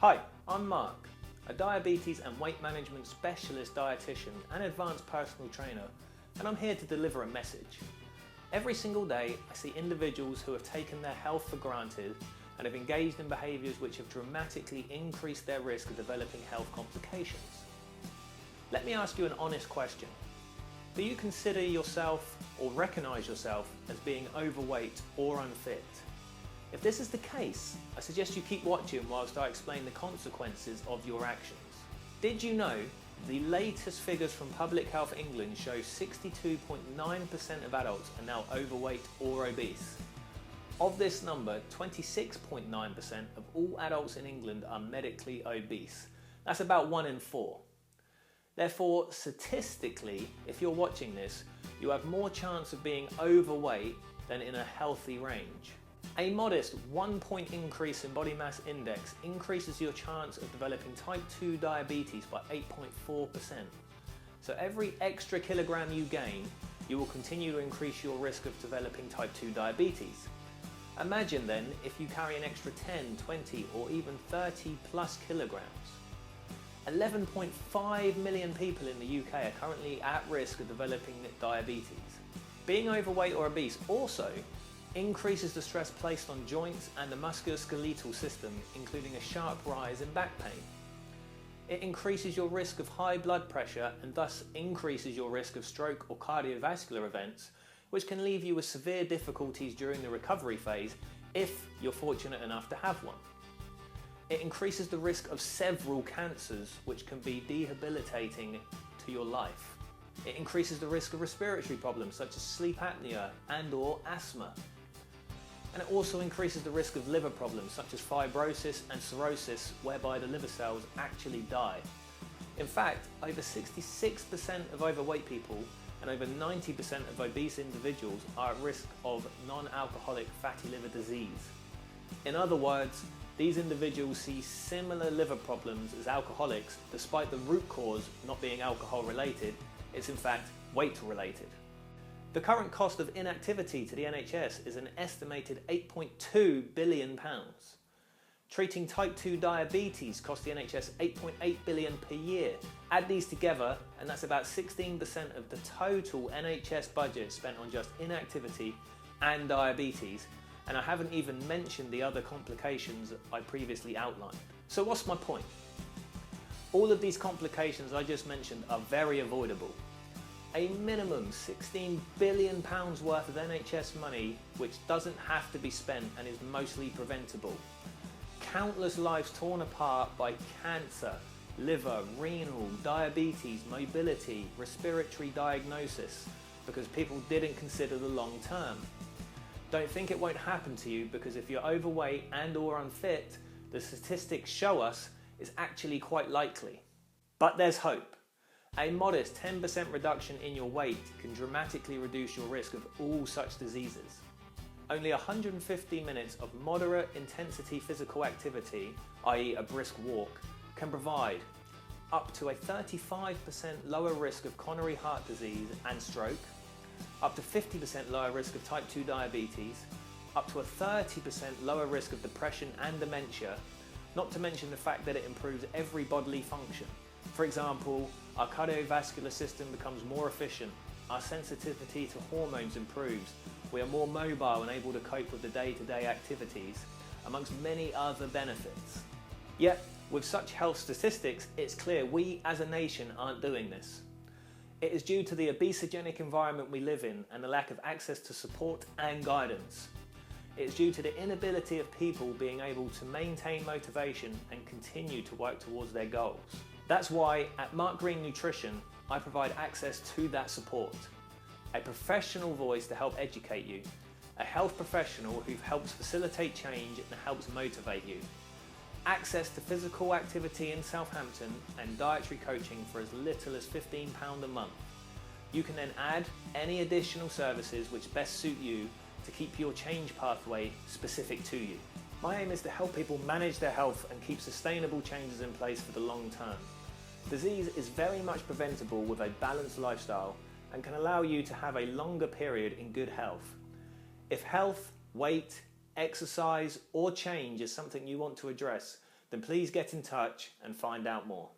Hi, I'm Mark, a diabetes and weight management specialist dietitian and advanced personal trainer, and I'm here to deliver a message. Every single day I see individuals who have taken their health for granted and have engaged in behaviours which have dramatically increased their risk of developing health complications. Let me ask you an honest question. Do you consider yourself or recognise yourself as being overweight or unfit? If this is the case, I suggest you keep watching whilst I explain the consequences of your actions. Did you know the latest figures from Public Health England show 62.9% of adults are now overweight or obese? Of this number, 26.9% of all adults in England are medically obese. That's about 1 in 4. Therefore, statistically, if you're watching this, you have more chance of being overweight than in a healthy range. A modest 1-point increase in body mass index increases your chance of developing type 2 diabetes by 8.4%. So every extra kilogram you gain, you will continue to increase your risk of developing type 2 diabetes. Imagine then if you carry an extra 10, 20 or even 30 plus kilograms. 11.5 million people in the UK are currently at risk of developing diabetes. Being overweight or obese also increases the stress placed on joints and the musculoskeletal system, including a sharp rise in back pain. It increases your risk of high blood pressure and thus increases your risk of stroke or cardiovascular events, which can leave you with severe difficulties during the recovery phase if you're fortunate enough to have one. It increases the risk of several cancers, which can be debilitating to your life. It increases the risk of respiratory problems such as sleep apnea and/or asthma. And it also increases the risk of liver problems such as fibrosis and cirrhosis, whereby the liver cells actually die. In fact, over 66% of overweight people and over 90% of obese individuals are at risk of non-alcoholic fatty liver disease. In other words, these individuals see similar liver problems as alcoholics, despite the root cause not being alcohol related. It's in fact weight related. The current cost of inactivity to the NHS is an estimated £8.2 billion. Treating type 2 diabetes costs the NHS £8.8 billion per year. Add these together and that's about 16% of the total NHS budget spent on just inactivity and diabetes, and I haven't even mentioned the other complications I previously outlined. So what's my point? All of these complications I just mentioned are very avoidable. A minimum £16 billion worth of NHS money which doesn't have to be spent and is mostly preventable. Countless lives torn apart by cancer, liver, renal, diabetes, mobility, respiratory diagnosis because people didn't consider the long term. Don't think it won't happen to you, because if you're overweight and/or unfit, the statistics show us it's actually quite likely. But there's hope. A modest 10% reduction in your weight can dramatically reduce your risk of all such diseases. Only 150 minutes of moderate intensity physical activity, i.e. a brisk walk, can provide up to a 35% lower risk of coronary heart disease and stroke, up to 50% lower risk of type 2 diabetes, up to a 30% lower risk of depression and dementia, not to mention the fact that it improves every bodily function. For example, our cardiovascular system becomes more efficient, our sensitivity to hormones improves, we are more mobile and able to cope with the day-to-day activities, amongst many other benefits. Yet, with such health statistics, it's clear we as a nation aren't doing this. It is due to the obesogenic environment we live in and the lack of access to support and guidance. It is due to the inability of people being able to maintain motivation and continue to work towards their goals. That's why at Mark Green Nutrition, I provide access to that support. A professional voice to help educate you. A health professional who helps facilitate change and helps motivate you. Access to physical activity in Southampton and dietary coaching for as little as £15 a month. You can then add any additional services which best suit you to keep your change pathway specific to you. My aim is to help people manage their health and keep sustainable changes in place for the long term. Disease is very much preventable with a balanced lifestyle and can allow you to have a longer period in good health. If health, weight, exercise or change is something you want to address, then please get in touch and find out more.